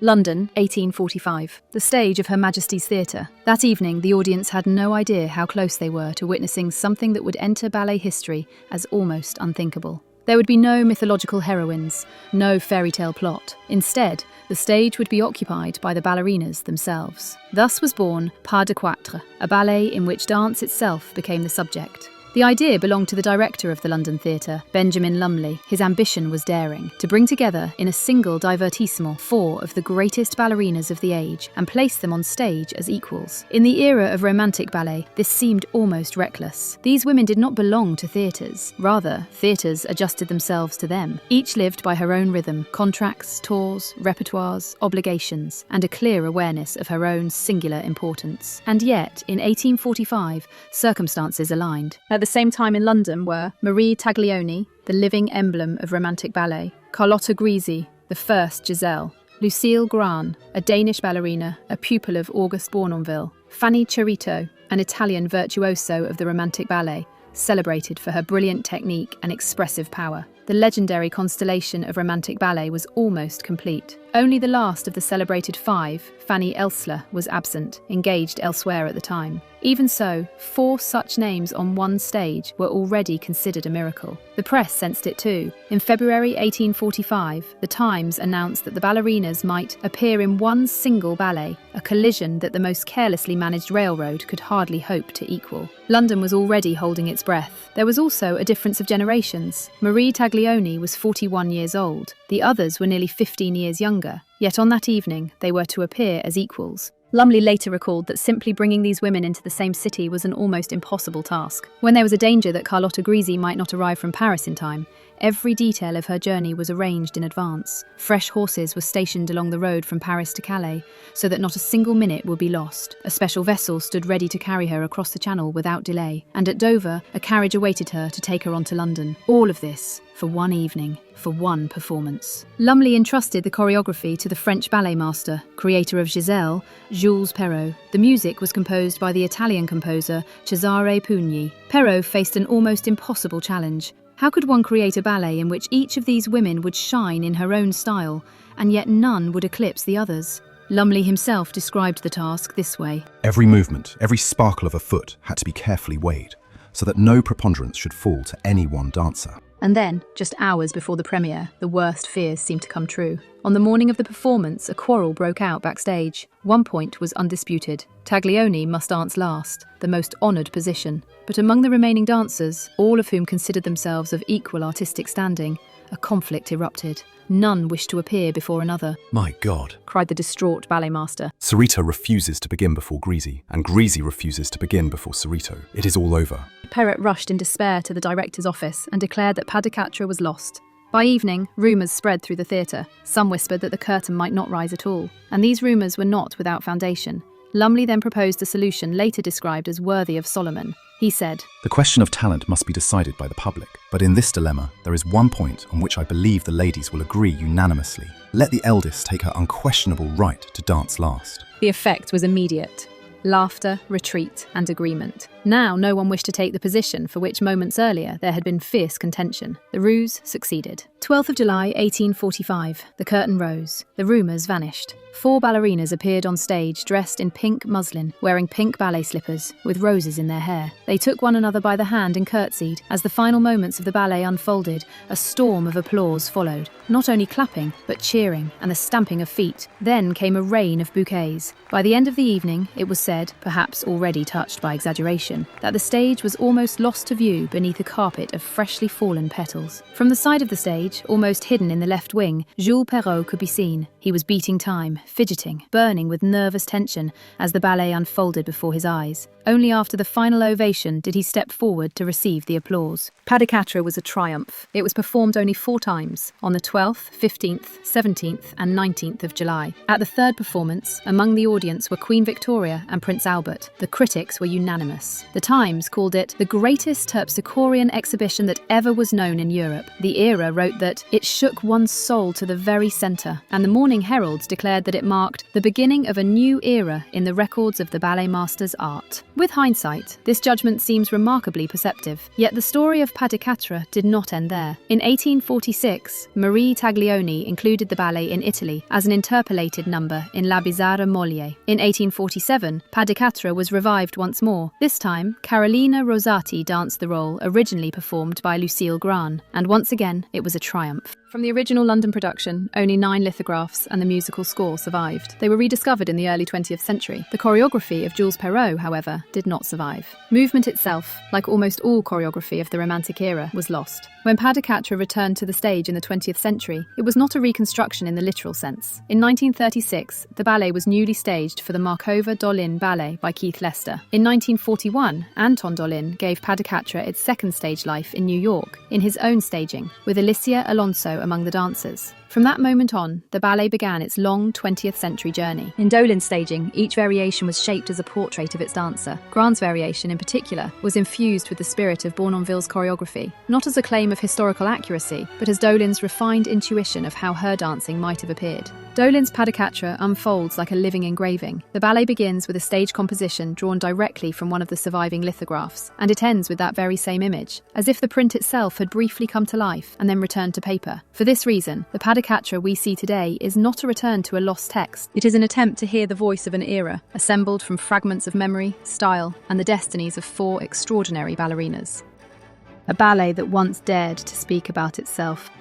London, 1845, the stage of Her Majesty's Theatre. That evening, the audience had no idea how close they were to witnessing something that would enter ballet history as almost unthinkable. There would be no mythological heroines, no fairy tale plot. Instead, the stage would be occupied by the ballerinas themselves. Thus was born Pas de Quatre, a ballet in which dance itself became the subject. The idea belonged to the director of the London Theatre, Benjamin Lumley. His ambition was daring, to bring together in a single divertissement 4 of the greatest ballerinas of the age and place them on stage as equals. In the era of romantic ballet, this seemed almost reckless. These women did not belong to theatres. Rather, theatres adjusted themselves to them. Each lived by her own rhythm, contracts, tours, repertoires, obligations, and a clear awareness of her own singular importance. And yet, in 1845, circumstances aligned. At the same time in London were Marie Taglioni, the living emblem of romantic ballet, Carlotta Grisi, the first Giselle, Lucile Grahn, a Danish ballerina, a pupil of Auguste Bournonville, Fanny Cerrito, an Italian virtuoso of the romantic ballet, celebrated for her brilliant technique and expressive power. The legendary constellation of romantic ballet was almost complete. Only the last of the celebrated 5, Fanny Elssler, was absent, engaged elsewhere at the time. Even so, 4 such names on one stage were already considered a miracle. The press sensed it too. In February 1845, the Times announced that the ballerinas might appear in one single ballet, a collision that the most carelessly managed railroad could hardly hope to equal. London was already holding its breath. There was also a difference of generations. Marie Taglioni was 41 years old. The others were nearly 15 years younger. Yet on that evening, they were to appear as equals. Lumley later recalled that simply bringing these women into the same city was an almost impossible task. When there was a danger that Carlotta Grisi might not arrive from Paris in time, every detail of her journey was arranged in advance. Fresh horses were stationed along the road from Paris to Calais, so that not a single minute would be lost. A special vessel stood ready to carry her across the Channel without delay, and at Dover, a carriage awaited her to take her on to London. All of this for one evening, for one performance. Lumley entrusted the choreography to the French ballet master, creator of Giselle, Jules Perrault. The music was composed by the Italian composer Cesare Pugni. Perrault faced an almost impossible challenge. How could one create a ballet in which each of these women would shine in her own style, and yet none would eclipse the others? Lumley himself described the task this way. Every movement, every sparkle of a foot had to be carefully weighed, so that no preponderance should fall to any one dancer. And then, just hours before the premiere, the worst fears seemed to come true. On the morning of the performance, a quarrel broke out backstage. One point was undisputed. Taglioni must dance last, the most honoured position. But among the remaining dancers, all of whom considered themselves of equal artistic standing, a conflict erupted. None wished to appear before another. My God, cried the distraught ballet master. Cerrito refuses to begin before Grisi, and Grisi refuses to begin before Cerrito. It is all over. Perrot rushed in despair to the director's office and declared that Pas de Quatre was lost. By evening, rumours spread through the theatre. Some whispered that the curtain might not rise at all, and these rumours were not without foundation. Lumley then proposed a solution later described as worthy of Solomon. He said, "The question of talent must be decided by the public, but in this dilemma, there is one point on which I believe the ladies will agree unanimously. Let the eldest take her unquestionable right to dance last." The effect was immediate. Laughter, retreat, and agreement. Now no one wished to take the position for which moments earlier there had been fierce contention. The ruse succeeded. 12th of July, 1845. The curtain rose. The rumours vanished. 4 ballerinas appeared on stage dressed in pink muslin, wearing pink ballet slippers, with roses in their hair. They took one another by the hand and curtsied. As the final moments of the ballet unfolded, a storm of applause followed. Not only clapping, but cheering, and the stamping of feet. Then came a rain of bouquets. By the end of the evening, it was said, perhaps already touched by exaggeration, that the stage was almost lost to view beneath a carpet of freshly fallen petals. From the side of the stage, almost hidden in the left wing, Jules Perrault could be seen. He was beating time, fidgeting, burning with nervous tension as the ballet unfolded before his eyes. Only after the final ovation did he step forward to receive the applause. Pas de Quatre was a triumph. It was performed only 4 times, on the 12th, 15th, 17th and 19th of July. At the third performance, among the audience were Queen Victoria and Prince Albert. The critics were unanimous. The Times called it the greatest terpsichorean exhibition that ever was known in Europe. The Era wrote that it shook one's soul to the very centre, and the Morning Evening Herald declared that it marked the beginning of a new era in the records of the ballet master's art. With hindsight, this judgment seems remarkably perceptive, yet the story of Pas de Quatre did not end there. In 1846, Marie Taglioni included the ballet in Italy as an interpolated number in La Bizzarra Moglie. In 1847, Pas de Quatre was revived once more. This time, Carolina Rosati danced the role originally performed by Lucile Grahn, and once again, it was a triumph. From the original London production, only 9 lithographs and the musical score survived. They were rediscovered in the early 20th century. The choreography of Jules Perrault, however, did not survive. Movement itself, like almost all choreography of the Romantic era, was lost. When Pas de Quatre returned to the stage in the 20th century, it was not a reconstruction in the literal sense. In 1936, the ballet was newly staged for the Markova Dolin Ballet by Keith Lester. In 1941, Anton Dolin gave Pas de Quatre its second stage life in New York, in his own staging, with Alicia Alonso among the dancers. From that moment on, the ballet began its long 20th century journey. In Dolin's staging, each variation was shaped as a portrait of its dancer. Grahn's variation, in particular, was infused with the spirit of Bournonville's choreography, not as a claim of historical accuracy, but as Dolin's refined intuition of how her dancing might have appeared. Dolin's Pas de Quatre unfolds like a living engraving. The ballet begins with a stage composition drawn directly from one of the surviving lithographs, and it ends with that very same image, as if the print itself had briefly come to life and then returned to paper. For this reason, the Pas de Quatre we see today is not a return to a lost text. It is an attempt to hear the voice of an era, assembled from fragments of memory, style, and the destinies of 4 extraordinary ballerinas. A ballet that once dared to speak about itself.